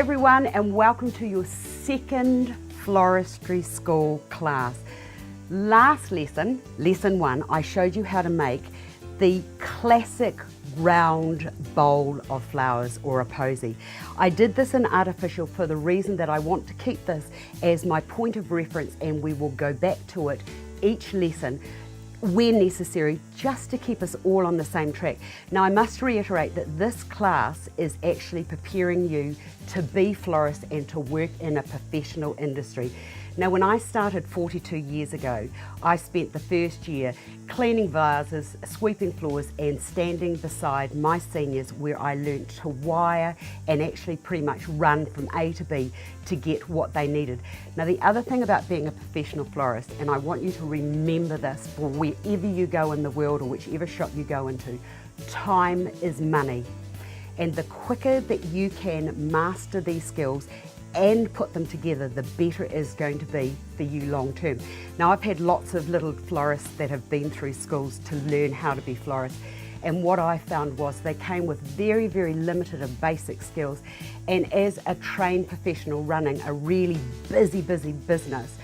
everyone, and welcome to your second floristry school class. Last lesson, lesson 1, I showed you how to make the classic round bowl of flowers or a posy. I did this in artificial for the reason that I want to keep this as my point of reference, and we will go back to it each lesson where necessary, just to keep us all on the same track. Now, I must reiterate that this class is actually preparing you to be florists and to work in a professional industry. Now, when I started 42 years ago, I spent the first year cleaning vases, sweeping floors, and standing beside my seniors where I learnt to wire and actually pretty much run from A to B to get what they needed. Now, the other thing about being a professional florist, and I want you to remember this for wherever you go in the world or whichever shop you go into, time is money. And the quicker that you can master these skills and put them together, the better it is going to be for you long term. Now, I've had lots of little florists that have been through schools to learn how to be florists, and what I found was they came with very, very limited and basic skills, and as a trained professional running a really busy business,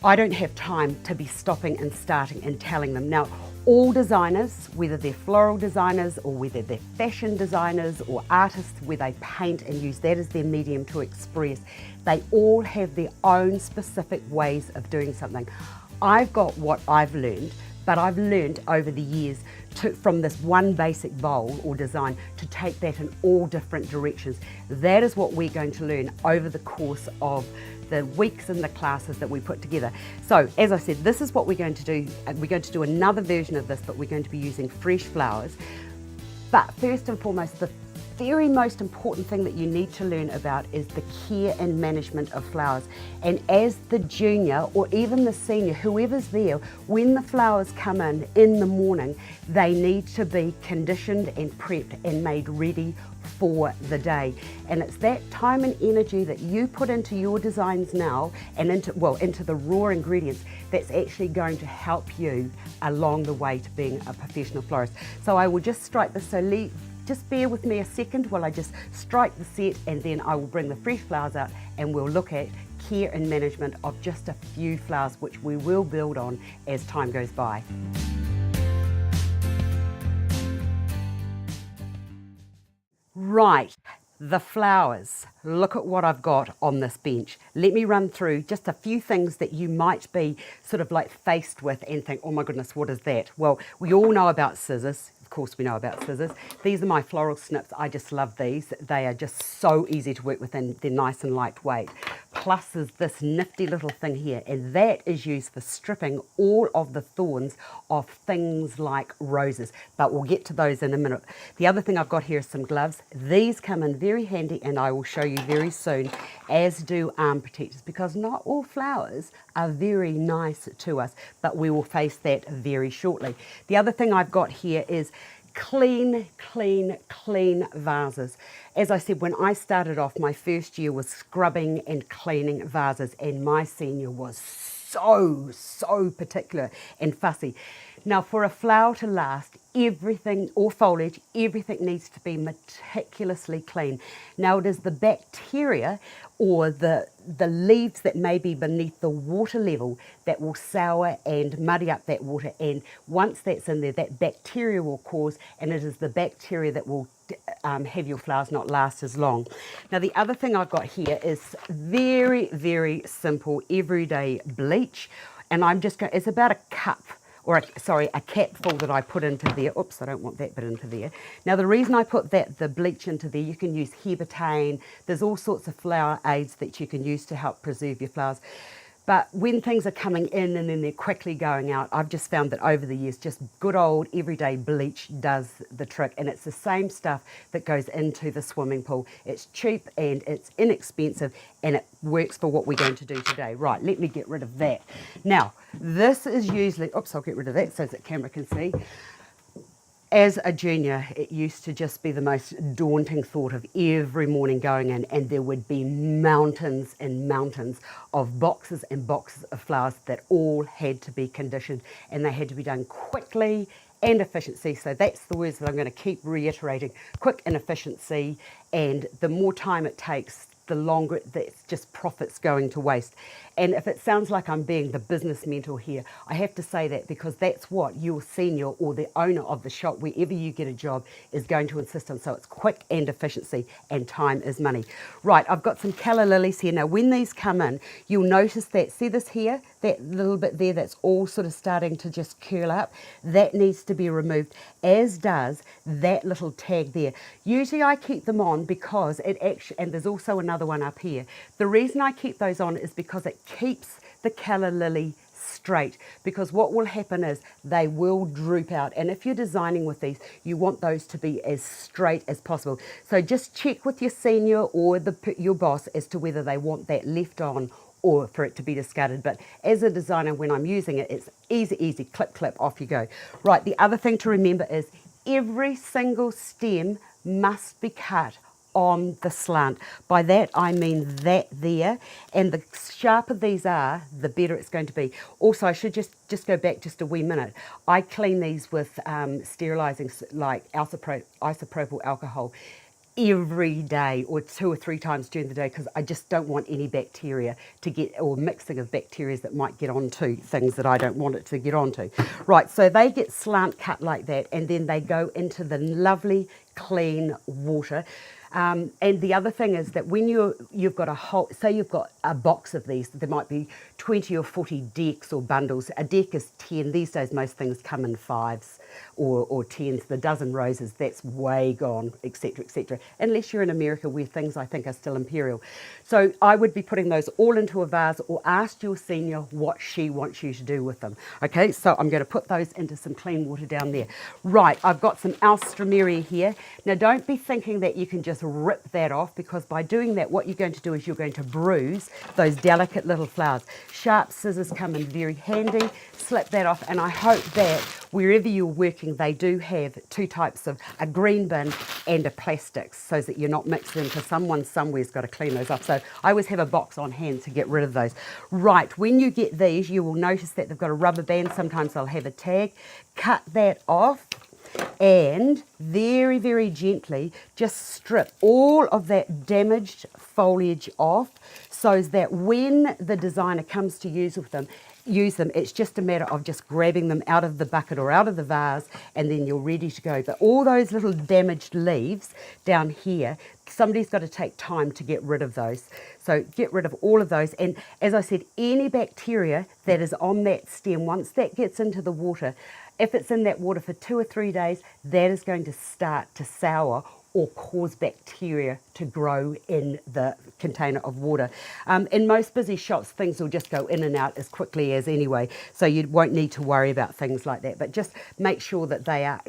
I don't have time to be stopping and starting and telling them. Now, all designers, whether they're floral designers or whether they're fashion designers or artists where they paint and use that as their medium to express, they all have their own specific ways of doing something. I've got what I've learned, but I've learned over the years from this one basic bowl or design to take that in all different directions. That is what we're going to learn over the course of the weeks and the classes that we put together. So, as I said, this is what we're going to do. We're going to do another version of this, but we're going to be using fresh flowers. But first and foremost, the very most important thing that you need to learn about is the care and management of flowers. And as the junior or even the senior, whoever's there, when the flowers come in the morning, they need to be conditioned and prepped and made ready for the day. And it's that time and energy that you put into your designs now and into the raw ingredients that's actually going to help you along the way to being a professional florist. So I will just strike this, so just bear with me a second while I just strike the set, and then I will bring the fresh flowers out and we'll look at care and management of just a few flowers, which we will build on as time goes by. Right, the flowers. Look at what I've got on this bench. Let me run through just a few things that you might be sort of like faced with and think, oh my goodness, what is that? Well, we all know about scissors. Of course we know about scissors. These are my Floral Snips. I just love these. They are just so easy to work with and they're nice and lightweight. Plus there's this nifty little thing here, and that is used for stripping all of the thorns of things like roses, but we'll get to those in a minute. The other thing I've got here is some gloves. These come in very handy, and I will show you very soon, as do arm protectors, because not all flowers are very nice to us, but we will face that very shortly. The other thing I've got here is clean vases. As I said, when I started off, my first year was scrubbing and cleaning vases, and my senior was so particular and fussy. Now, for a flower to last, everything, or foliage, everything needs to be meticulously clean. Now, it is the bacteria or the leaves that may be beneath the water level that will sour and muddy up that water, and once that's in there, that bacteria will cause, and it is the bacteria that will have your flowers not last as long. Now, the other thing I've got here is very simple everyday bleach, and I'm just going, it's about a cup, or a capful that I put into there. Oops, I don't want that bit into there. Now, the reason I put the bleach into there, you can use herbetane. There's all sorts of flower aids that you can use to help preserve your flowers. But when things are coming in and then they're quickly going out, I've just found that over the years, just good old everyday bleach does the trick. And it's the same stuff that goes into the swimming pool. It's cheap and it's inexpensive, and it works for what we're going to do today. Right, let me get rid of that. Now, this is usually, oops, I'll get rid of that so that the camera can see. As a junior, it used to just be the most daunting thought of every morning going in, and there would be mountains and mountains of boxes and boxes of flowers that all had to be conditioned, and they had to be done quickly and efficiency. So that's the words that I'm going to keep reiterating: quick and efficiency. And the more time it takes, the longer that's just profits going to waste. And if it sounds like I'm being the business mentor here, I have to say that because that's what your senior or the owner of the shop, wherever you get a job, is going to insist on. So it's quick and efficiency, and time is money. Right, I've got some Calla Lilies here. Now when these come in, you'll notice that, see this here, that little bit there that's all sort of starting to just curl up, that needs to be removed, as does that little tag there. Usually I keep them on because it actually, and there's also another one up here. The reason I keep those on is because it keeps the Calla Lily straight, because what will happen is they will droop out, and if you're designing with these, you want those to be as straight as possible. So just check with your senior or your boss as to whether they want that left on or for it to be discarded. But as a designer, when I'm using it, it's easy, clip, clip, off you go. Right, the other thing to remember is every single stem must be cut on the slant. By that I mean that there, and the sharper these are, the better it's going to be. Also, I should just go back just a wee minute. I clean these with sterilising, like isopropyl alcohol, every day or 2 or 3 times during the day, because I just don't want any bacteria to get, or mixing of bacteria that might get onto things that I don't want it to get onto. Right, so they get slant cut like that, and then they go into the lovely clean water. And the other thing is that when you've got a whole, say you've got a box of these, there might be 20 or 40 decks or bundles. A deck is 10. These days most things come in 5s or 10s. The dozen roses, that's way gone, etc., etc. Unless you're in America, where things I think are still imperial. So I would be putting those all into a vase, or ask your senior what she wants you to do with them. Okay, so I'm going to put those into some clean water down there. Right, I've got some Alstroemeria here. Now don't be thinking that you can just rip that off, because by doing that, what you're going to do is you're going to bruise those delicate little flowers. Sharp scissors come in very handy. Slip that off, and I hope that wherever you're working, they do have 2 types of a green bin and a plastic, so that you're not mixing them, because someone somewhere's got to clean those up. So I always have a box on hand to get rid of those. Right, when you get these, you will notice that they've got a rubber band. Sometimes they'll have a tag. Cut that off, and very, very gently just strip all of that damaged foliage off, so that when the designer comes to use them, it's just a matter of just grabbing them out of the bucket or out of the vase, and then you're ready to go. But all those little damaged leaves down here, somebody's got to take time to get rid of those. So get rid of all of those. And as I said, any bacteria that is on that stem, once that gets into the water, if it's in that water for 2 or 3 days, that is going to start to sour or cause bacteria to grow in the container of water. In most busy shops, things will just go in and out as quickly as anyway, so you won't need to worry about things like that. But just make sure that they are,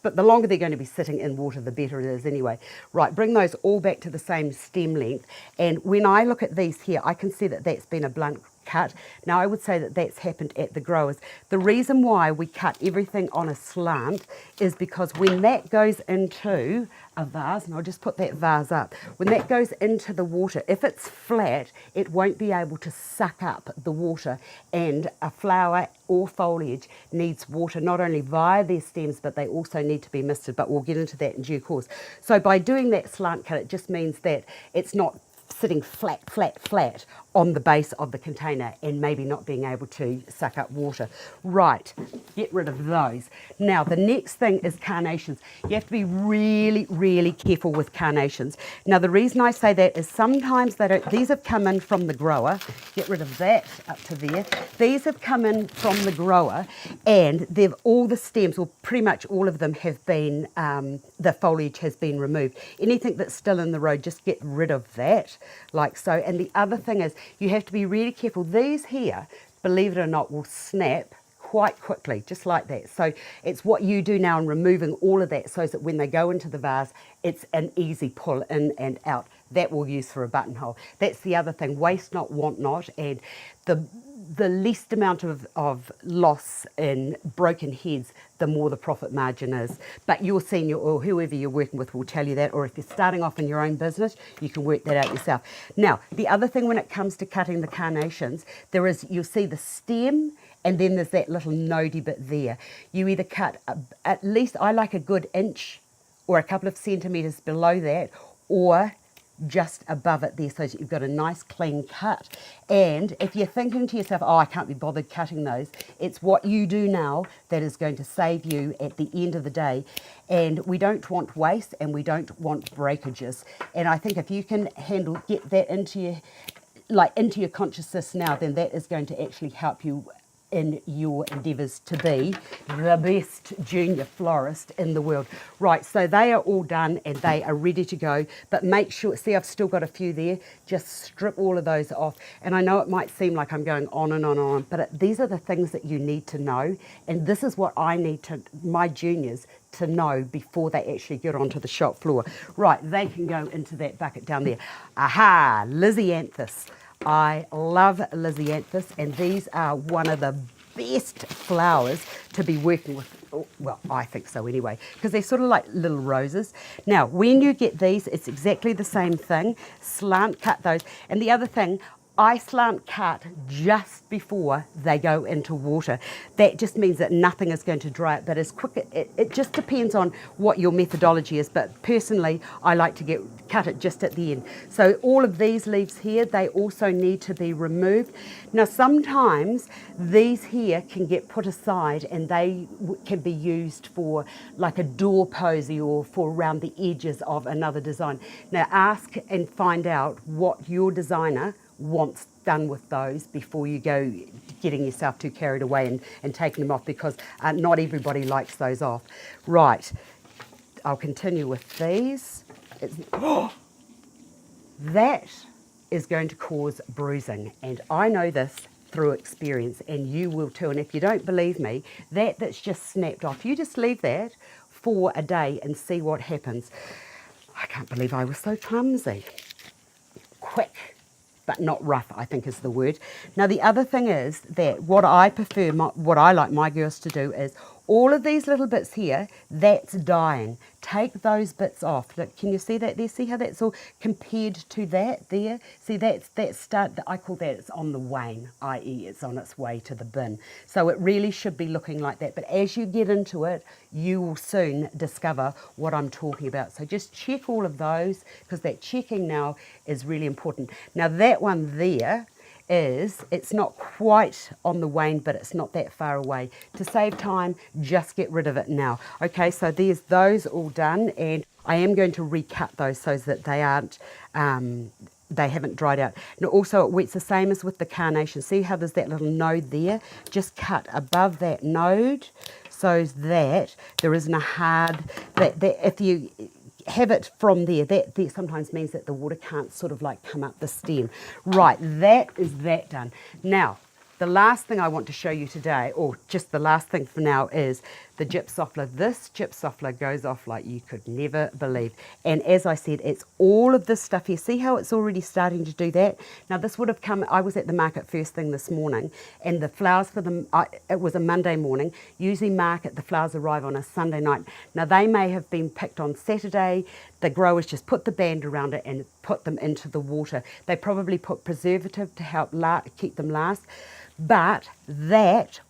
but the longer they're going to be sitting in water, the better it is anyway. Right, bring those all back to the same stem length. And when I look at these here, I can see that that's been a blunt cut. Now I would say that that's happened at the growers. The reason why we cut everything on a slant is because when that goes into a vase, and I'll just put that vase up, when that goes into the water, if it's flat, it won't be able to suck up the water, and a flower or foliage needs water not only via their stems, but they also need to be misted, but we'll get into that in due course. So by doing that slant cut, it just means that it's not sitting flat on the base of the container and maybe not being able to suck up water. Right, get rid of those. Now the next thing is carnations. You have to be really, really careful with carnations. Now the reason I say that is sometimes they don't, these have come in from the grower, get rid of that up to there. These have come in from the grower, and they've, all the stems, or pretty much all of them, have been, the foliage has been removed. Anything that's still in the road, just get rid of that, like so. And the other thing is, you have to be really careful. These here, believe it or not, will snap quite quickly, just like that. So it's what you do now in removing all of that, so that when they go into the vase, it's an easy pull in and out. That we'll use for a buttonhole. That's the other thing, waste not, want not, and the least amount of loss in broken heads, the more the profit margin is. But your senior or whoever you're working with will tell you that, or if you're starting off in your own business, you can work that out yourself. Now, the other thing when it comes to cutting the carnations, you'll see the stem and then there's that little nodey bit there. You either cut at least, I like a good inch or a couple of centimetres below that, or just above it there, so that you've got a nice clean cut. And if you're thinking to yourself, oh, I can't be bothered cutting those, it's what you do now that is going to save you at the end of the day. And we don't want waste, and we don't want breakages. And I think if you can get that into your consciousness now, then that is going to actually help you in your endeavours to be the best junior florist in the world. Right, so they are all done and they are ready to go, but make sure, see, I've still got a few there, just strip all of those off. And I know it might seem like I'm going on and on and on, but these are the things that you need to know, and this is what I need my juniors to know before they actually get onto the shop floor. Right, they can go into that bucket down there. Aha, Lisianthus. I love Lisianthus, and these are one of the best flowers to be working with. Well, I think so anyway, because they're sort of like little roses. Now, when you get these, it's exactly the same thing. Slant cut those. And the other thing, I slant cut just before they go into water. That just means that nothing is going to dry up, but as quick, it just depends on what your methodology is, but personally I like to cut it just at the end. So all of these leaves here, they also need to be removed. Now sometimes these here can get put aside and they can be used for like a door posy or for around the edges of another design. Now ask and find out what your designer wants done with those before you go getting yourself too carried away and taking them off, because not everybody likes those off. Right, I'll continue with these. That is going to cause bruising, and I know this through experience, and you will too. And if you don't believe me, that's just snapped off. You just leave that for a day and see what happens. I can't believe I was so clumsy. Quick, but not rough, I think is the word. Now the other thing is that what I prefer, what I like my girls to do is all of these little bits here, that's dying. Take those bits off. Look, can you see that there? See how that's all compared to that there? See, I call that it's on the wane, i.e. it's on its way to the bin. So it really should be looking like that. But as you get into it, you will soon discover what I'm talking about. So just check all of those, because that checking now is really important. Now that one there, it's not quite on the wane, but it's not that far away. To save time, just get rid of it now. Okay, so there's those all done, and I am going to recut those so that they aren't, they haven't dried out. And also it wets the same as with the carnations. See how there's that little node there? Just cut above that node so that there isn't a hard, that if you have it from there, that sometimes means that the water can't sort of like come up the stem. Right, that is that done. Now, the last thing I want to show you today, or just the last thing for now, is the Gypsophila. This Gypsophila goes off like you could never believe. And as I said, it's all of this stuff here. See how it's already starting to do that? Now this would have come, I was at the market first thing this morning, and the flowers for them, it was a Monday morning. Usually market, the flowers arrive on a Sunday night. Now they may have been picked on Saturday. The growers just put the band around it and put them into the water. They probably put preservative to help keep them last. But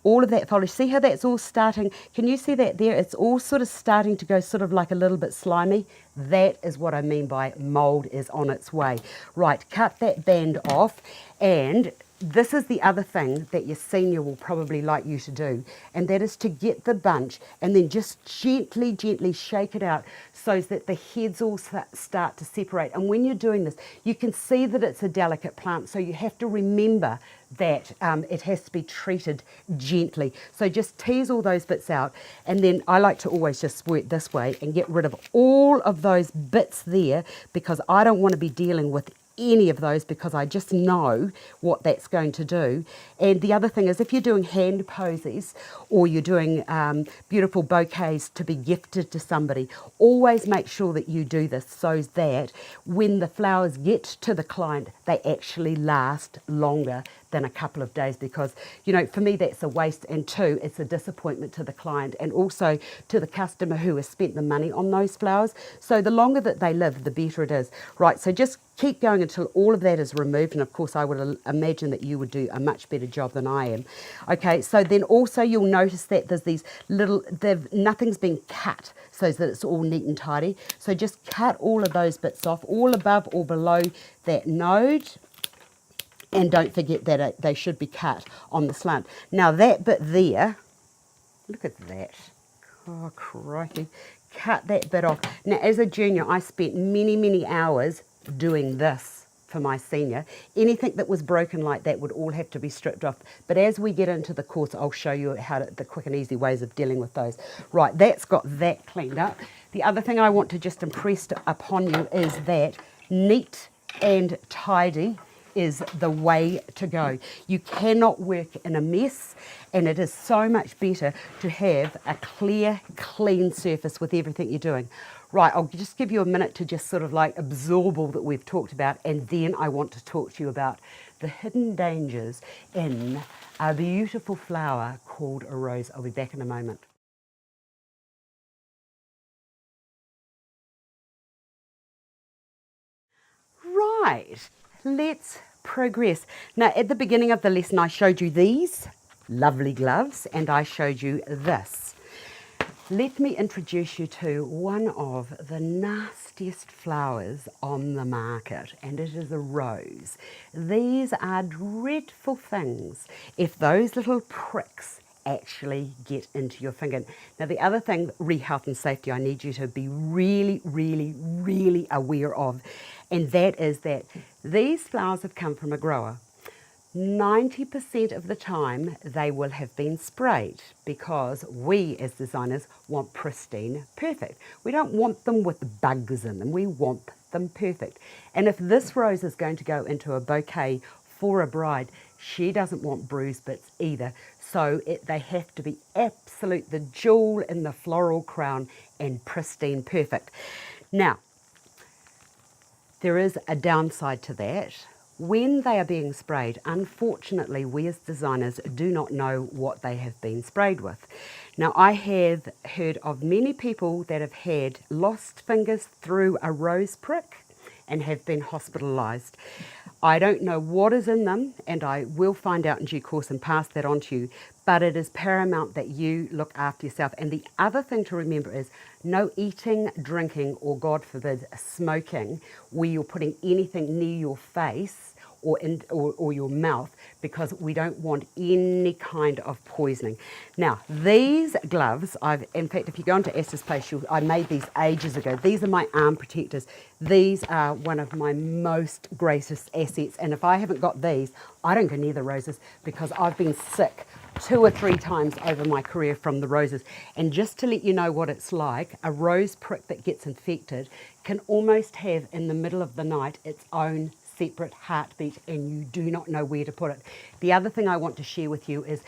all of that foliage, see how that's all starting? Can you see that there? It's all sort of starting to go sort of like a little bit slimy. That is what I mean by mould is on its way. Right, cut that band off, and this is the other thing that your senior will probably like you to do, and that is to get the bunch and then just gently, gently shake it out so that the heads all start to separate. And when you're doing this, you can see that it's a delicate plant, so you have to remember that it has to be treated gently. So just tease all those bits out, and then I like to always just work this way and get rid of all of those bits there, because I don't want to be dealing with any of those, because I just know what that's going to do. And the other thing is, if you're doing hand posies or you're doing beautiful bouquets to be gifted to somebody, always make sure that you do this so that when the flowers get to the client, they actually last longer than a couple of days, because, you know, for me that's a waste, and two, it's a disappointment to the client and also to the customer who has spent the money on those flowers. So the longer that they live, the better it is. Right, so just keep going until all of that is removed, and of course I would imagine that you would do a much better job than I am. Okay, so then also you'll notice that there's these little, nothing's been cut so that it's all neat and tidy. So just cut all of those bits off, all above or below that node. And don't forget that they should be cut on the slant. Now that bit there, look at that. Oh, crikey. Cut that bit off. Now as a junior, I spent many, many hours doing this for my senior. Anything that was broken like that would all have to be stripped off. But as we get into the course, I'll show you the quick and easy ways of dealing with those. Right, that's got that cleaned up. The other thing I want to just impress upon you is that neat and tidy is the way to go. You cannot work in a mess, and it is so much better to have a clear, clean surface with everything you're doing. Right, I'll just give you a minute to just sort of like absorb all that we've talked about, and then I want to talk to you about the hidden dangers in a beautiful flower called a rose. I'll be back in a moment. Right, let's progress. Now at the beginning of the lesson I showed you these lovely gloves, and I showed you this. Let me introduce you to one of the nastiest flowers on the market, and it is a rose. These are dreadful things if those little pricks actually get into your finger. Now the other thing, health and safety, I need you to be really, really, really aware of, and that is that these flowers have come from a grower. 90% of the time they will have been sprayed, because we as designers want pristine, perfect. We don't want them with bugs in them, we want them perfect. And if this rose is going to go into a bouquet for a bride, she doesn't want bruised bits either. So they have to be absolute, the jewel in the floral crown, and pristine, perfect. Now, there is a downside to that. When they are being sprayed, unfortunately, we as designers do not know what they have been sprayed with. Now, I have heard of many people that have had lost fingers through a rose prick and have been hospitalised. I don't know what is in them, and I will find out in due course and pass that on to you, but it is paramount that you look after yourself. And the other thing to remember is no eating, drinking, or God forbid, smoking where you're putting anything near your face or your mouth, because we don't want any kind of poisoning. Now, these gloves, in fact, if you go into Astar's place, I made these ages ago. These are my arm protectors. These are one of my most greatest assets, and if I haven't got these, I don't go near the roses, because I've been sick 2 or 3 times over my career from the roses. And just to let you know what it's like, a rose prick that gets infected can almost have in the middle of the night its own separate heartbeat, and you do not know where to put it. The other thing I want to share with you is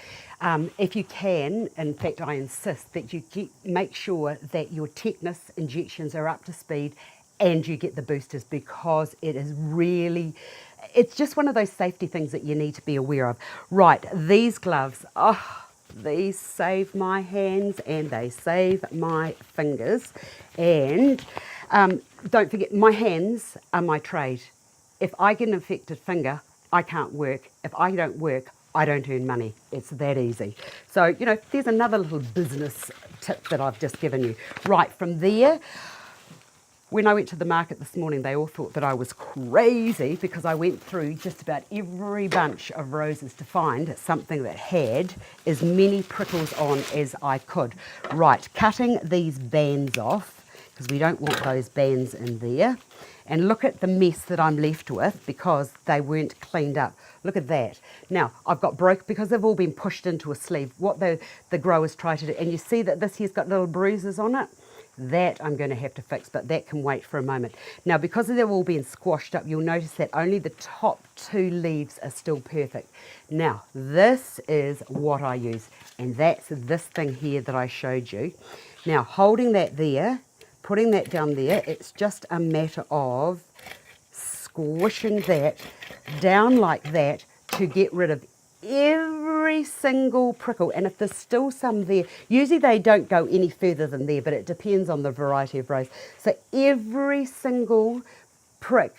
if you can, in fact I insist that you make sure that your tetanus injections are up to speed and you get the boosters, because it is really, it's just one of those safety things that you need to be aware of. Right, these gloves, these save my hands and they save my fingers. And don't forget, my hands are my trade. If I get an infected finger, I can't work. If I don't work, I don't earn money. It's that easy. So, you know, there's another little business tip that I've just given you. Right, from there, when I went to the market this morning, they all thought that I was crazy, because I went through just about every bunch of roses to find something that had as many prickles on as I could. Right, cutting these bands off, because we don't want those bands in there. And look at the mess that I'm left with, because they weren't cleaned up. Look at that. Now, I've got because they've all been pushed into a sleeve, what the growers try to do, and you see that this here's got little bruises on it, that I'm going to have to fix, but that can wait for a moment. Now, because they've all been squashed up, you'll notice that only the top 2 leaves are still perfect. Now, this is what I use, and that's this thing here that I showed you. Now, holding that there, putting that down there, it's just a matter of squishing that down like that to get rid of every single prickle, and if there's still some there, usually they don't go any further than there, but it depends on the variety of rose. So every single prick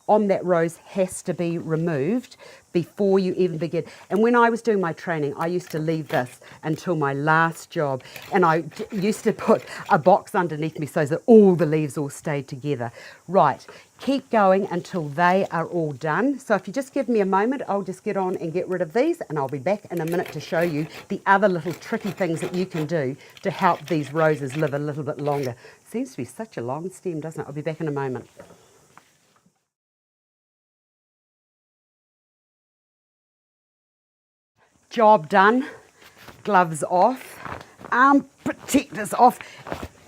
on that rose has to be removed before you even begin. And when I was doing my training, I used to leave this until my last job, and I used to put a box underneath me so that all the leaves all stayed together. Right, keep going until they are all done. So if you just give me a moment, I'll just get on and get rid of these, and I'll be back in a minute to show you the other little tricky things that you can do to help these roses live a little bit longer. Seems to be such a long stem, doesn't it? I'll be back in a moment. Job done, gloves off, arm protectors off.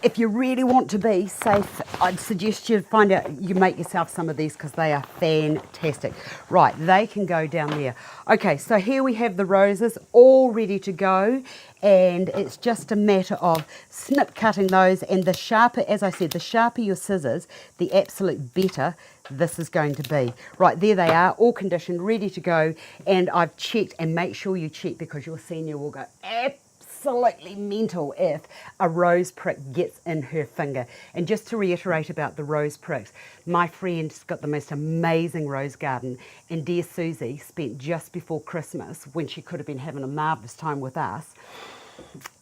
If you really want to be safe, I'd suggest you find out, you make yourself some of these because they are fantastic. Right, they can go down there. Okay, so here we have the roses all ready to go, and it's just a matter of snip cutting those, and the sharper, as I said, the sharper your scissors, the absolute better this is going to be. Right, there they are, all conditioned, ready to go, and I've checked, and make sure you check because your senior will go absolutely mental if a rose prick gets in her finger. And just to reiterate about the rose pricks, my friend's got the most amazing rose garden, and dear Susie spent just before Christmas, when she could have been having a marvellous time with us,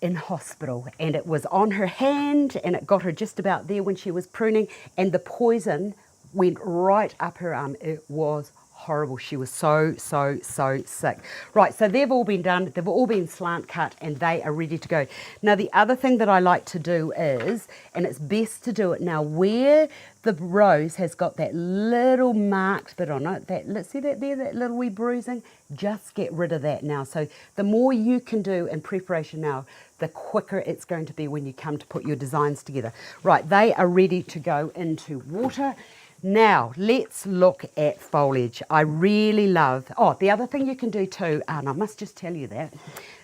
in hospital, and it was on her hand, and it got her just about there when she was pruning, and the poison went right up her arm. It was horrible. She was so sick. Right, so they've all been done. They've all been slant cut, and they are ready to go. Now, the other thing that I like to do is, and it's best to do it now, where the rose has got that little marked bit on it, that, let's see that there, that little wee bruising, just get rid of that now. So the more you can do in preparation now, the quicker it's going to be when you come to put your designs together. Right, they are ready to go into water. Now, let's look at foliage. I really love, oh, the other thing you can do too, and I must just tell you that,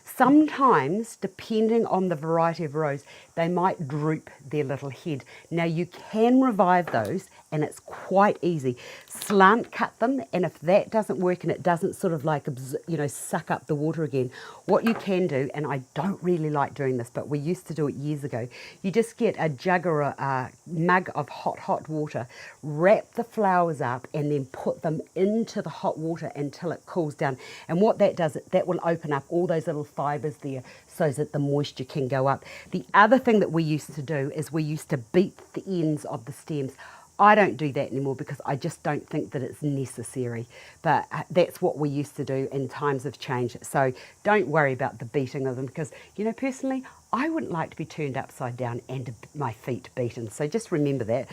sometimes, depending on the variety of rose, they might droop their little head. Now, you can revive those, and it's quite easy. Slant cut them, and if that doesn't work and it doesn't sort of like, you know, suck up the water again, what you can do, and I don't really like doing this, but we used to do it years ago, you just get a jug or a mug of hot water, wrap the flowers up, and then put them into the hot water until it cools down. And what that does, that will open up all those little fibres there so that the moisture can go up. The other thing that we used to do is we used to beat the ends of the stems. I don't do that anymore because I just don't think that it's necessary, but that's what we used to do, and times have changed. So don't worry about the beating of them because, you know, personally, I wouldn't like to be turned upside down and my feet beaten. So just remember that.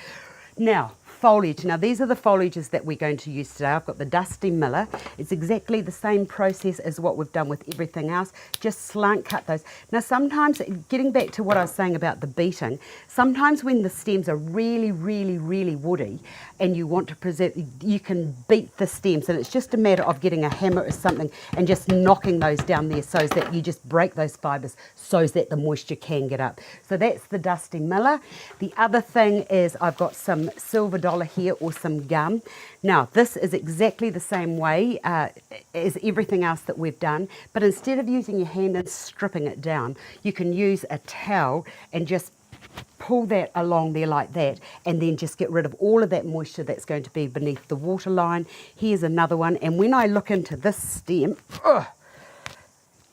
Now, foliage. Now, these are the foliages that we're going to use today. I've got the Dusty Millar. It's exactly the same process as what we've done with everything else. Just slant cut those. Now, sometimes, getting back to what I was saying about the beating, sometimes when the stems are really woody and you want to preserve, you can beat the stems, and it's just a matter of getting a hammer or something and just knocking those down there so that you just break those fibres so that the moisture can get up. So that's the Dusty Millar. The other thing is I've got some silver dollar here or some gum. Now, this is exactly the same way as everything else that we've done, but instead of using your hand and stripping it down, you can use a towel and just pull that along there like that, and then just get rid of all of that moisture that's going to be beneath the water line. Here's another one, and when I look into this stem,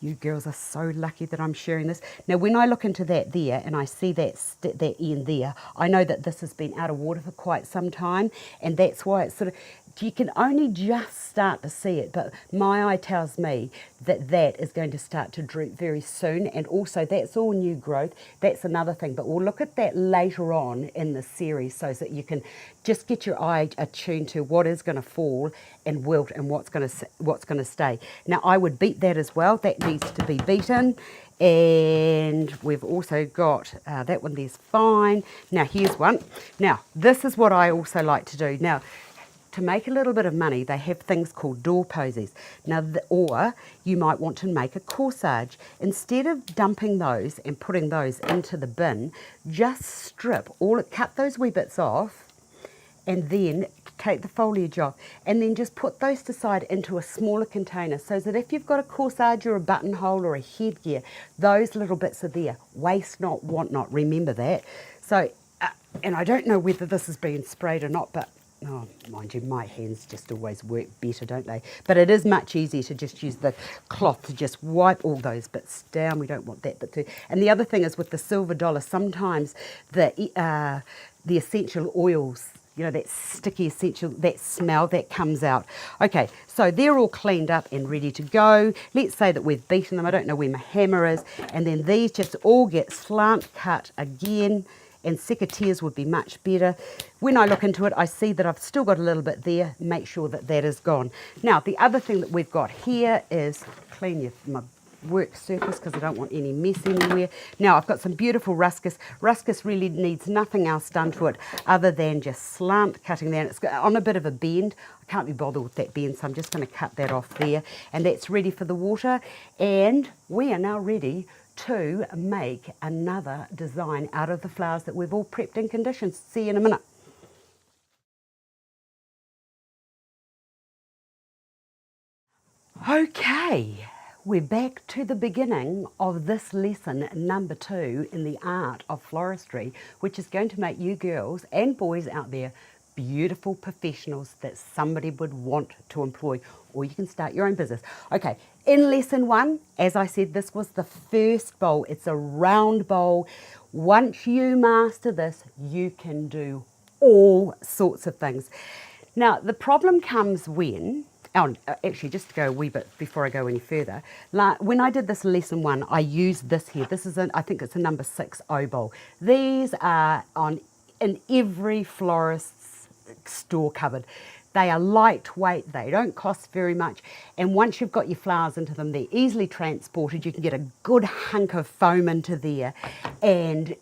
you girls are so lucky that I'm sharing this. Now, when I look into that there and I see that end there, I know that this has been out of water for quite some time, and that's why it's sort of, you can only just start to see it, but my eye tells me that that is going to start to droop very soon, and also that's all new growth. That's another thing, but we'll look at that later on in the series so that you can just get your eye attuned to what is going to fall and wilt and what's going to stay. Now, I would beat that as well. That needs to be beaten. And we've also got that one there's fine. Now, here's one. Now, this is what I also like to do. Now, to make a little bit of money, they have things called door posies. Now, or you might want to make a corsage. Instead of dumping those and putting those into the bin, just strip cut those wee bits off, and then take the foliage off, and then just put those to side into a smaller container so that if you've got a corsage or a buttonhole or a headgear, those little bits are there. Waste not, want not, remember that. So, and I don't know whether this is being sprayed or not, but oh, mind you, my hands just always work better, don't they? But it is much easier to just use the cloth to just wipe all those bits down. We don't want that bit too. And the other thing is with the silver dollar, sometimes the essential oils, you know, that sticky essential, that smell that comes out. Okay, so they're all cleaned up and ready to go. Let's say that we've beaten them. I don't know where my hammer is. And then these just all get slant cut again, and secateurs would be much better. When I look into it, I see that I've still got a little bit there. Make sure that that is gone. Now, the other thing that we've got here is clean my work surface because I don't want any mess anywhere. Now, I've got some beautiful Ruscus. Ruscus really needs nothing else done to it other than just slant cutting there. And it's on a bit of a bend. I can't be bothered with that bend, so I'm just going to cut that off there. And that's ready for the water. And we are now ready to make another design out of the flowers that we've all prepped and conditioned. See you in a minute. Okay, we're back to the beginning of this lesson number 2 in the art of floristry, which is going to make you girls and boys out there beautiful professionals that somebody would want to employ, or you can start your own business. Okay, in lesson 1, as I said, this was the first bowl. It's a round bowl. Once you master this, you can do all sorts of things. Now, the problem comes when, actually, just to go a wee bit before I go any further, when I did this lesson 1, I used this here. This is, I think it's a number 6 O bowl. These are in every florist's store cupboard. They are lightweight, they don't cost very much, and once you've got your flowers into them, they're easily transported. You can get a good hunk of foam into there, and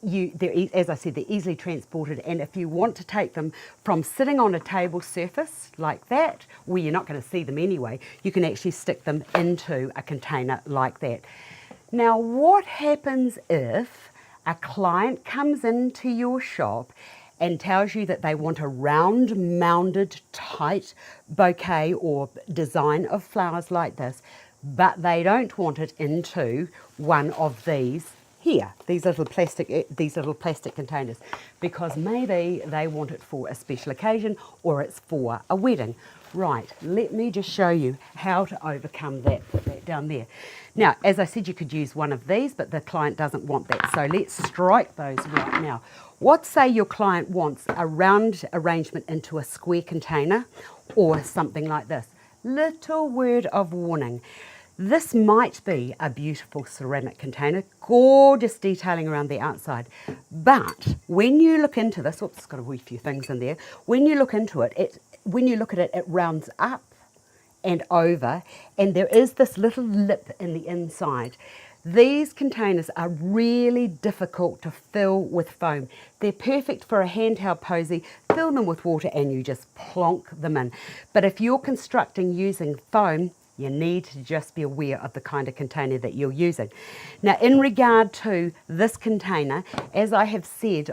as I said, they're easily transported. And if you want to take them from sitting on a table surface like that, where you're not going to see them anyway, you can actually stick them into a container like that. Now, what happens if a client comes into your shop and tells you that they want a round, mounded, tight bouquet or design of flowers like this, but they don't want it into one of these here, these little plastic containers, because maybe they want it for a special occasion or it's for a wedding. Right, let me just show you how to overcome that. Put that down there. Now, as I said, you could use one of these, but the client doesn't want that. So let's strike those right now. What say your client wants a round arrangement into a square container or something like this? Little word of warning. This might be a beautiful ceramic container, gorgeous detailing around the outside. But when you look into this, oops, it's got a wee few things in there. When you look into it, when you look at it, it rounds up and over, and there is this little lip in the inside. These containers are really difficult to fill with foam. They're perfect for a handheld posy. Fill them with water and you just plonk them in. But if you're constructing using foam, you need to just be aware of the kind of container that you're using. Now, in regard to this container, as I have said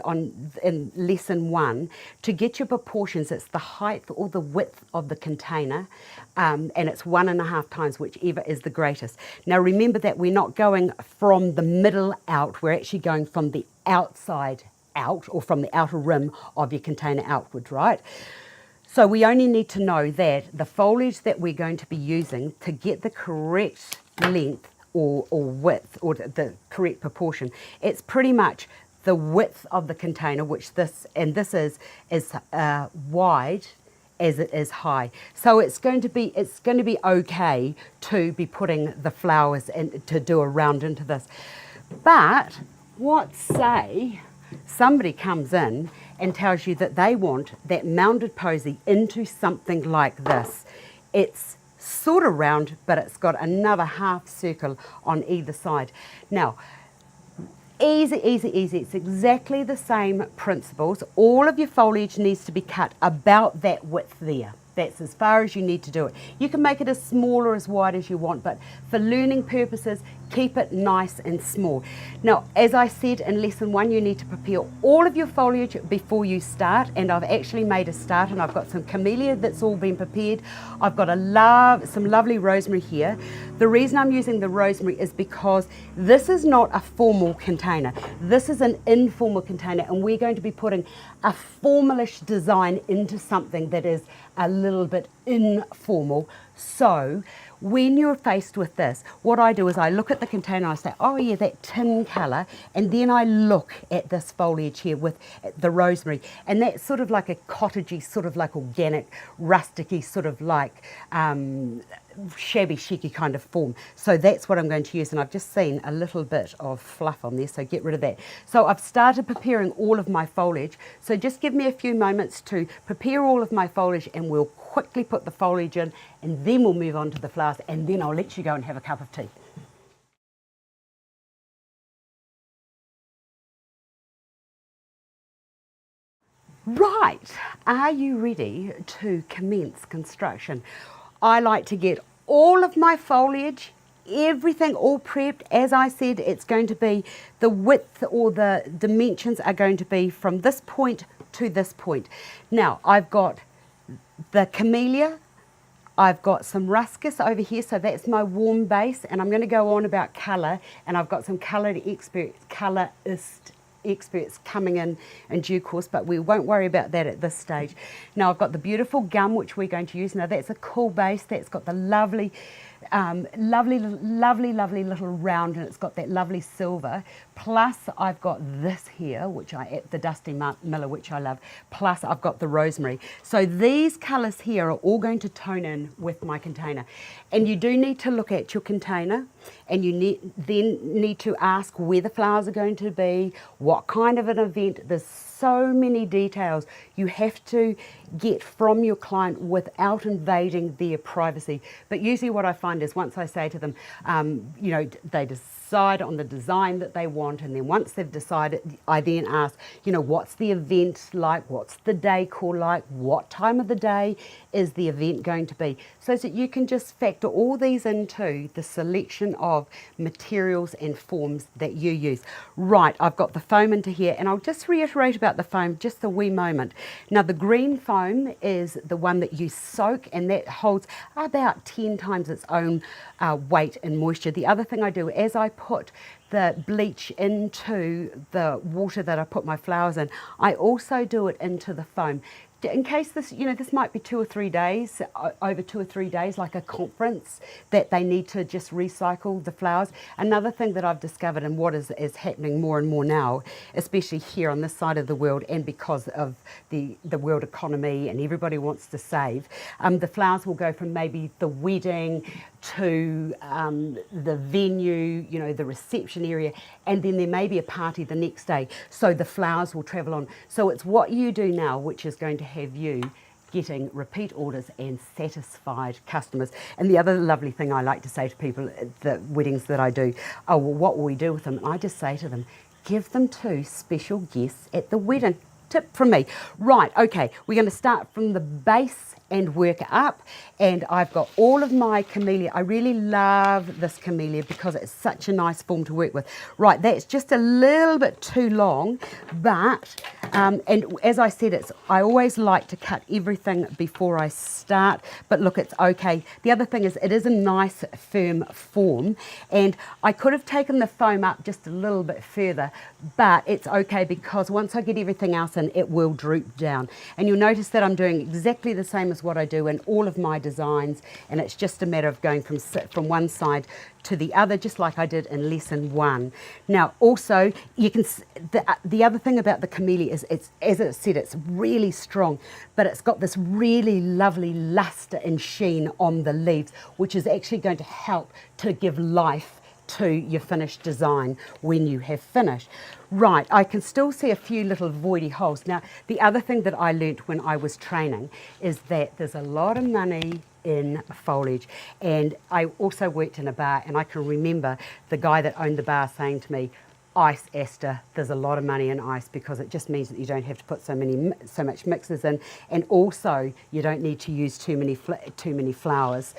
in lesson 1, to get your proportions, it's the height or the width of the container, and it's 1.5 times whichever is the greatest. Now, remember that we're not going from the middle out, we're actually going from the outside out, or from the outer rim of your container outward, right? So we only need to know that the foliage that we're going to be using to get the correct length or width, or the correct proportion, it's pretty much the width of the container, which this is wide as it is high. So it's going to be okay to be putting the flowers in, to do a round into this. But what say somebody comes in and tells you that they want that mounded posy into something like this. It's sort of round, but it's got another half circle on either side. Now, easy. It's exactly the same principles. All of your foliage needs to be cut about that width there. That's as far as you need to do it. You can make it as small or as wide as you want, but for learning purposes, Keep it nice and small. Now, as I said in lesson 1, you need to prepare all of your foliage before you start, and I've actually made a start, and I've got some Camelia that's all been prepared. I've got some lovely rosemary here. The reason I'm using the rosemary is because this is not a formal container. This is an informal container, and we're going to be putting a formalish design into something that is a little bit informal. So when you're faced with this, what I do is I look at the container and I say, oh yeah, that tin colour, and then I look at this foliage here with the rosemary, and that's sort of like a cottagey, sort of like organic, rusticy, sort of like shabby chicy kind of form. So that's what I'm going to use, and I've just seen a little bit of fluff on there, so get rid of that. So I've started preparing all of my foliage, so just give me a few moments to prepare all of my foliage, and we'll quickly put the foliage in, and then we'll move on to the flowers, and then I'll let you go and have a cup of tea. Right, are you ready to commence construction? I like to get all of my foliage, everything all prepped. As I said, it's going to be the width, or the dimensions are going to be from this point to this point. Now, I've got the Camelia, I've got some Ruscus over here, so that's my warm base, and I'm going to go on about colour, and I've got some colorist experts coming in due course, but we won't worry about that at this stage. Now I've got the beautiful gum, which we're going to use. Now that's a cool base, that's got the lovely lovely little round, and it's got that lovely silver. Plus I've got this here, which the Dusty Millar, which I love. Plus I've got the rosemary. So these colours here are all going to tone in with my container. And you do need to look at your container, and you then need to ask where the flowers are going to be, what kind of an event. There's so many details you have to get from your client without invading their privacy. But usually what I find is, once I say to them, you know, they decide on the design that they want, and then once they've decided, I then ask, you know, what's the event like, what's the decor like, what time of the day is the event going to be, so that you can just factor all these into the selection of materials and forms that you use. Right, I've got the foam into here, and I'll just reiterate about the foam just a wee moment. Now the green foam is the one that you soak, and that holds about 10 times its own weight and moisture. The other thing I do, as I put the bleach into the water that I put my flowers in, I also do it into the foam. In case this, you know, this might be 2 or 3 days, over 2 or 3 days, like a conference, that they need to just recycle the flowers. Another thing that I've discovered, and what is happening more and more now, especially here on this side of the world, and because of the world economy and everybody wants to save, the flowers will go from maybe the wedding to the venue, you know, the reception area, and then there may be a party the next day, so the flowers will travel on. So it's what you do now which is going to have you getting repeat orders and satisfied customers. And the other lovely thing I like to say to people at the weddings that I do, oh, well, what will we do with them? And I just say to them, give them to special guests at the wedding. Tip from me. Right, okay, we're going to start from the base and work up, and I've got all of my Camelia. I really love this Camelia because it's such a nice form to work with. Right, that's just a little bit too long, but and as I said, I always like to cut everything before I start, but look, it's okay. The other thing is, it is a nice firm form, and I could have taken the foam up just a little bit further, but it's okay because once I get everything else in, it will droop down. And you'll notice that I'm doing exactly the same as what I do in all of my designs, and it's just a matter of going from one side to the other, just like I did in lesson 1. Now also, you can the other thing about the Camelia is, it's, as I said, it's really strong, but it's got this really lovely luster and sheen on the leaves, which is actually going to help to give life to your finished design when you have finished. Right, I can still see a few little voidy holes. Now, the other thing that I learnt when I was training is that there's a lot of money in foliage. And I also worked in a bar, and I can remember the guy that owned the bar saying to me, ice aster. There's a lot of money in ice because it just means that you don't have to put so much mixes in, and also you don't need to use too many flowers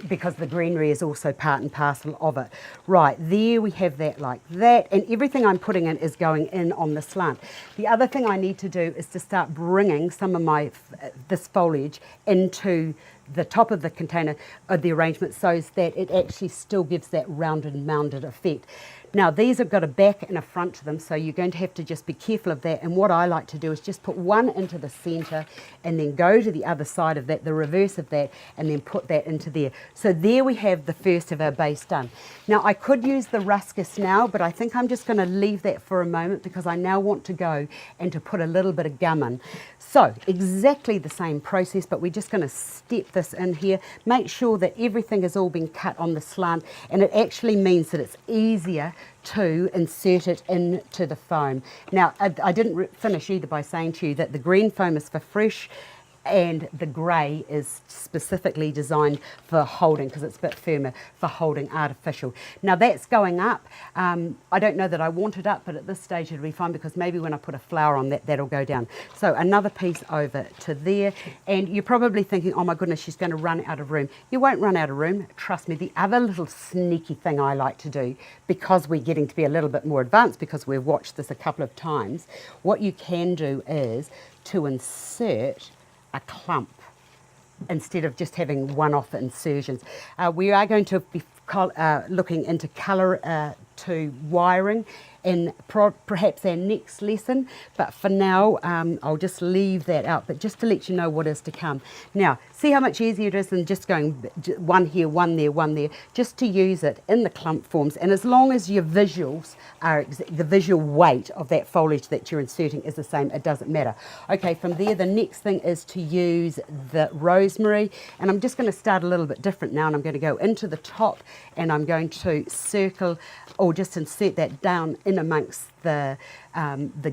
because the greenery is also part and parcel of it. Right, there we have that like that, and everything I'm putting in is going in on the slant. The other thing I need to do is to start bringing some of this foliage into the top of the container of the arrangement so that it actually still gives that rounded, mounded effect. Now these have got a back and a front to them, so you're going to have to just be careful of that, and what I like to do is just put one into the centre and then go to the other side of that, the reverse of that, and then put that into there. So there we have the first of our base done. Now I could use the Ruscus now, but I think I'm just going to leave that for a moment because I now want to go and to put a little bit of gum in. So exactly the same process, but we're just going to step this in here, make sure that everything has all been cut on the slant, and it actually means that it's easier to insert it into the foam. Now, I didn't finish either by saying to you that the green foam is for fresh and the grey is specifically designed for holding, because it's a bit firmer, for holding artificial. Now that's going up. I don't know that I want it up, but at this stage it'll be fine because maybe when I put a flower on that, that'll go down. So another piece over to there, and you're probably thinking, oh my goodness, she's going to run out of room. You won't run out of room, trust me. The other little sneaky thing I like to do, because we're getting to be a little bit more advanced because we've watched this a couple of times, what you can do is to insert a clump instead of just having one-off insertions. We are going to be looking into colour to wiring in perhaps our next lesson, but for now I'll just leave that out, but just to let you know what is to come. Now see how much easier it is than just going one here, one there, one there, just to use it in the clump forms, and as long as your visuals are the visual weight of that foliage that you're inserting is the same, it doesn't matter. Okay, from there the next thing is to use the rosemary, and I'm just going to start a little bit different now, and I'm going to go into the top and I'm going to circle or just insert that down in amongst the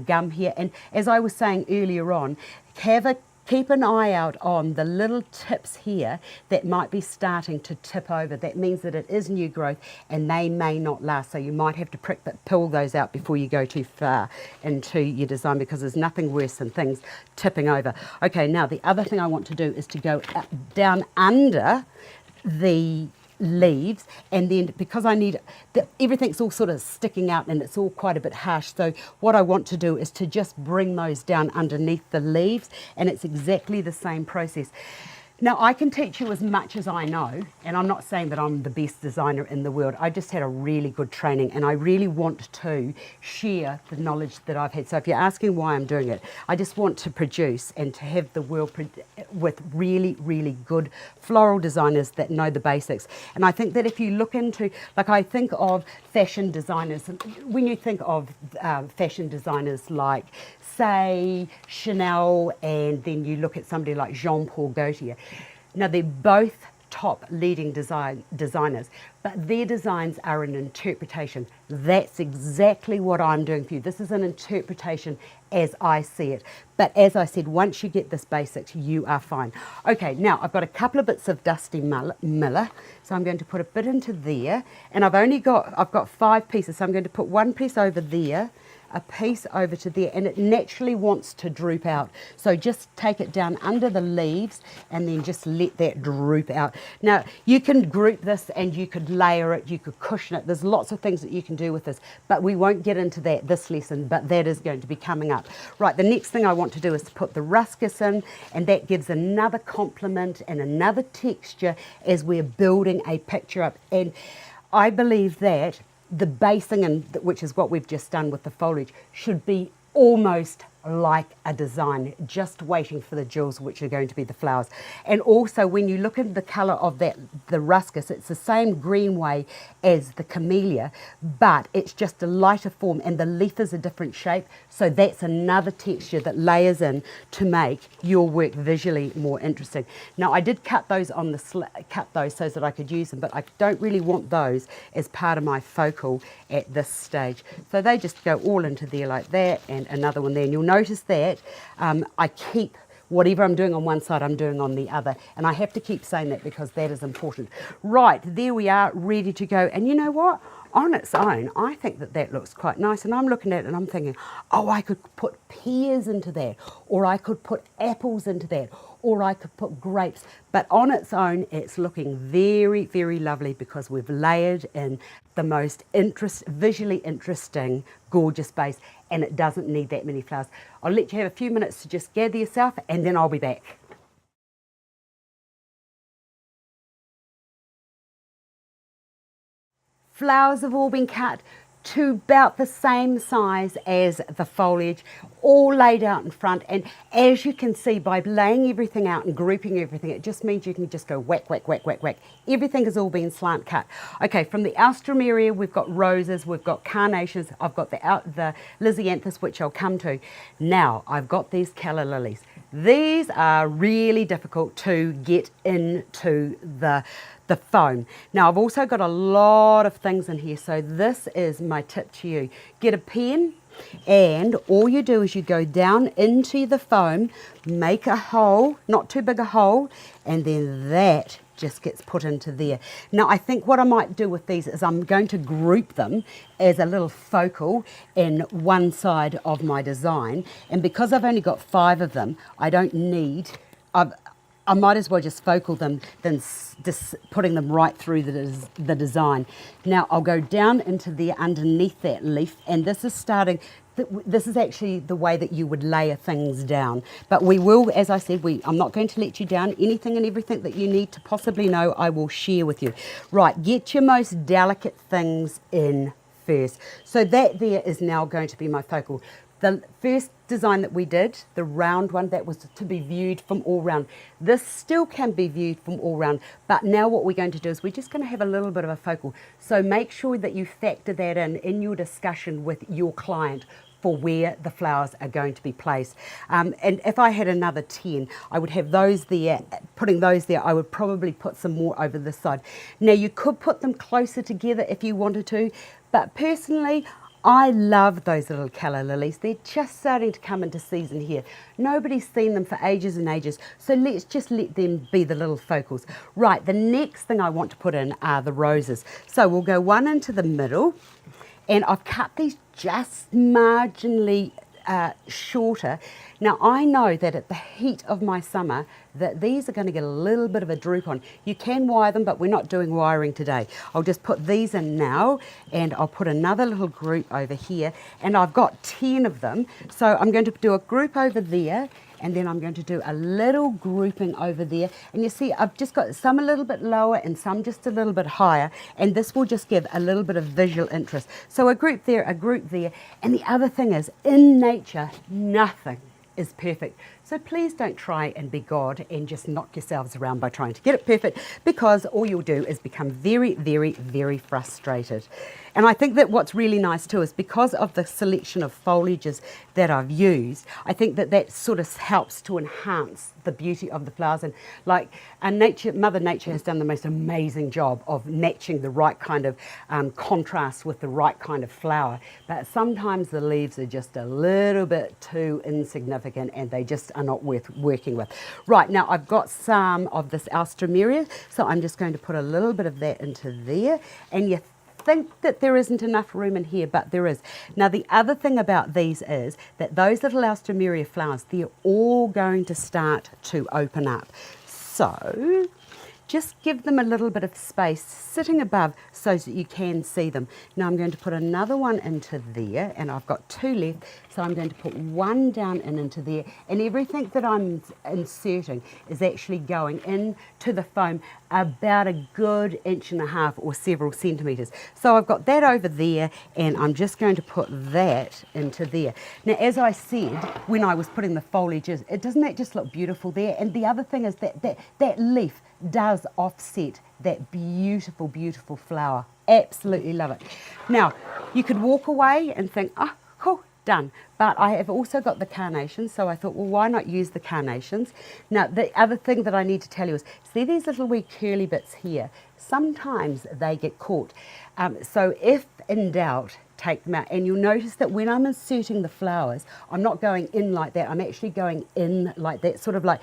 gum here. And as I was saying earlier on, keep an eye out on the little tips here that might be starting to tip over. That means that it is new growth and they may not last, so you might have to pull those out before you go too far into your design, because there's nothing worse than things tipping over. Okay, now the other thing I want to do is to go down under the leaves, and then because I need everything's all sort of sticking out and it's all quite a bit harsh, so what I want to do is to just bring those down underneath the leaves, and it's exactly the same process. Now I can teach you as much as I know, and I'm not saying that I'm the best designer in the world. I just had a really good training and I really want to share the knowledge that I've had. So if you're asking why I'm doing it, I just want to produce and to have the world with really, really good floral designers that know the basics. And I think that if you look into, like I think of fashion designers, when you think of fashion designers like say Chanel, and then you look at somebody like Jean-Paul Gaultier. Now they're both top leading designers, but their designs are an interpretation. That's exactly what I'm doing for you. This is an interpretation as I see it. But as I said, once you get this basics, you are fine. Okay, now I've got a couple of bits of dusty Millar, so I'm going to put a bit into there, and I've got 5 pieces, so I'm going to put one piece over there, a piece over to there, and it naturally wants to droop out. So just take it down under the leaves and then just let that droop out. Now you can group this and you could layer it, you could cushion it. There's lots of things that you can do with this, but we won't get into that this lesson, but that is going to be coming up. Right, the next thing I want to do is to put the Ruscus in, and that gives another complement and another texture as we're building a picture up. And I believe that the basing, and which is what we've just done with the foliage, should be almost like a design, just waiting for the jewels, which are going to be the flowers. And also when you look at the colour of the Ruscus, it's the same green way as the Camelia, but it's just a lighter form, and the leaf is a different shape, so that's another texture that layers in to make your work visually more interesting. Now I did cut those on the cut those so that I could use them, but I don't really want those as part of my focal at this stage, so they just go all into there like that, and another one there. And you'll notice that I keep whatever I'm doing on one side, I'm doing on the other. And I have to keep saying that because that is important. Right, there we are, ready to go. And you know what? on its own, I think that that looks quite nice. And I'm looking at it and I'm thinking, oh, I could put pears into that, or I could put apples into that, or I could put grapes. But on its own, it's looking very, very lovely because we've layered in the most visually interesting, gorgeous base, and it doesn't need that many flowers. I'll let you have a few minutes to just gather yourself, and then I'll be back. Flowers have all been cut to about the same size as the foliage, all laid out in front. And as you can see, by laying everything out and grouping everything, it just means you can just go whack, whack, whack, whack, whack. Everything has all been slant cut. Okay, from the Alstroemeria, we've got roses, we've got carnations, I've got the Lisianthus, which I'll come to. Now, I've got these Calla Lilies. These are really difficult to get into the foam. Now, I've also got a lot of things in here, so this is my tip to you. Get a pen, and all you do is you go down into the foam, make a hole, not too big a hole, and then that just gets put into there. Now, I think what I might do with these is I'm going to group them as a little focal in one side of my design, and because I've only got 5 of them, I don't need, I might as well just focal them than just putting them right through the design. Now I'll go down into there underneath that leaf, and this is this is actually the way that you would layer things down. But we will, as I said, I'm not going to let you down. Anything and everything that you need to possibly know, I will share with you. Right, get your most delicate things in first. So that there is now going to be my focal. The first design that we did, the round one, that was to be viewed from all round. This still can be viewed from all round, but now what we're going to do is we're just going to have a little bit of a focal. So make sure that you factor that in your discussion with your client for where the flowers are going to be placed. And if I had another 10, I would have those there. Putting those there, I would probably put some more over this side. Now, you could put them closer together if you wanted to, but personally, I love those little Calla Lilies. They're just starting to come into season here. Nobody's seen them for ages and ages, so let's just let them be the little focals. Right, the next thing I want to put in are the roses. So we'll go one into the middle, and I've cut these just marginally shorter. Now, I know that at the heat of my summer that these are going to get a little bit of a droop on. You can wire them, but we're not doing wiring today. I'll just put these in now, and I'll put another little group over here, and I've got 10 of them. So I'm going to do a group over there, and then I'm going to do a little grouping over there. And you see, I've just got some a little bit lower and some just a little bit higher, and this will just give a little bit of visual interest. So a group there, and the other thing is, in nature, nothing is perfect. So please don't try and be God and just knock yourselves around by trying to get it perfect, because all you'll do is become very, very, very frustrated. And I think that what's really nice too is because of the selection of foliages that I've used, I think that that sort of helps to enhance the beauty of the flowers. And like Mother Nature has done the most amazing job of matching the right kind of contrast with the right kind of flower. But sometimes the leaves are just a little bit too insignificant, and they just are not worth working with. Right, now I've got some of this Alstroemeria, so I'm just going to put a little bit of that into there, and you think that there isn't enough room in here, but there is. Now, the other thing about these is that those little Alstroemeria flowers, they're all going to start to open up. So just give them a little bit of space sitting above so that you can see them. Now I'm going to put another one into there, and I've got 2 left, so I'm going to put one down and into there, and everything that I'm inserting is actually going into the foam about a good 1.5 inches or several centimetres. So I've got that over there, and I'm just going to put that into there. Now, as I said, when I was putting the foliages, doesn't that just look beautiful there? And the other thing is that leaf does offset that beautiful, beautiful flower. Absolutely love it. Now, you could walk away and think, oh, cool, done. But I have also got the carnations, so I thought, well, why not use the carnations? Now, the other thing that I need to tell you is, see these little wee curly bits here? Sometimes they get caught. So if in doubt, take them out. And you'll notice that when I'm inserting the flowers, I'm not going in like that. I'm actually going in like that, sort of like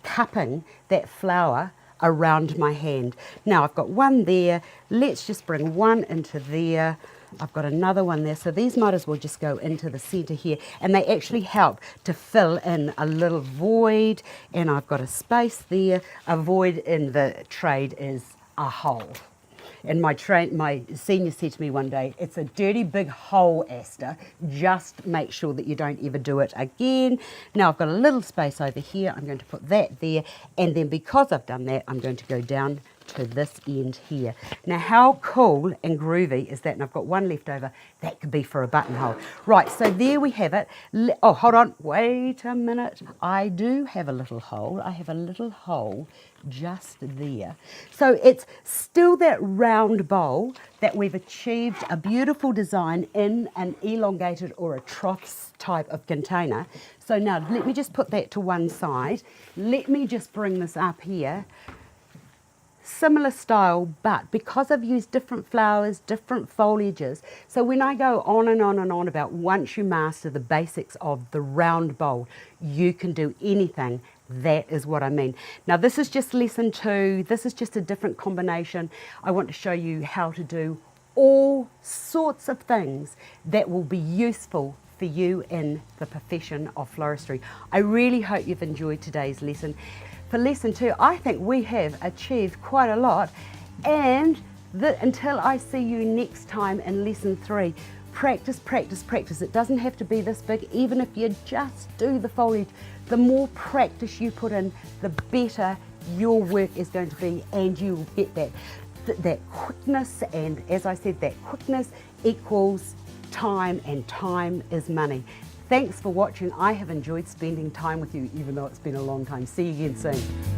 cupping that flower around my hand. Now I've got one there, let's just bring one into there. I've got another one there, so these might as well just go into the centre here, and they actually help to fill in a little void, and I've got a space there. A void in the trade is a hole. And my senior said to me one day, it's a dirty big hole, Astar. Just make sure that you don't ever do it again. Now I've got a little space over here. I'm going to put that there. And then because I've done that, I'm going to go down to this end here. Now how cool and groovy is that? And I've got one left over. That could be for a buttonhole. Right, so there we have it. Oh, hold on. Wait a minute. I do have a little hole. I have a little hole just there. So it's still that round bowl that we've achieved a beautiful design in an elongated or a troughs type of container. So now let me just put that to one side. Let me just bring this up here. Similar style, but because I've used different flowers, different foliages, so when I go on and on and on about once you master the basics of the round bowl, you can do anything. That is what I mean. Now this is just lesson 2. This is just a different combination. I want to show you how to do all sorts of things that will be useful for you in the profession of floristry. I really hope you've enjoyed today's lesson. For lesson 2, I think we have achieved quite a lot, and until I see you next time in lesson 3, practice, practice, practice. It doesn't have to be this big, even if you just do the foliage. The more practice you put in, the better your work is going to be, and you'll get that quickness, and as I said, that quickness equals time, and time is money. Thanks for watching. I have enjoyed spending time with you, even though it's been a long time. See you again soon.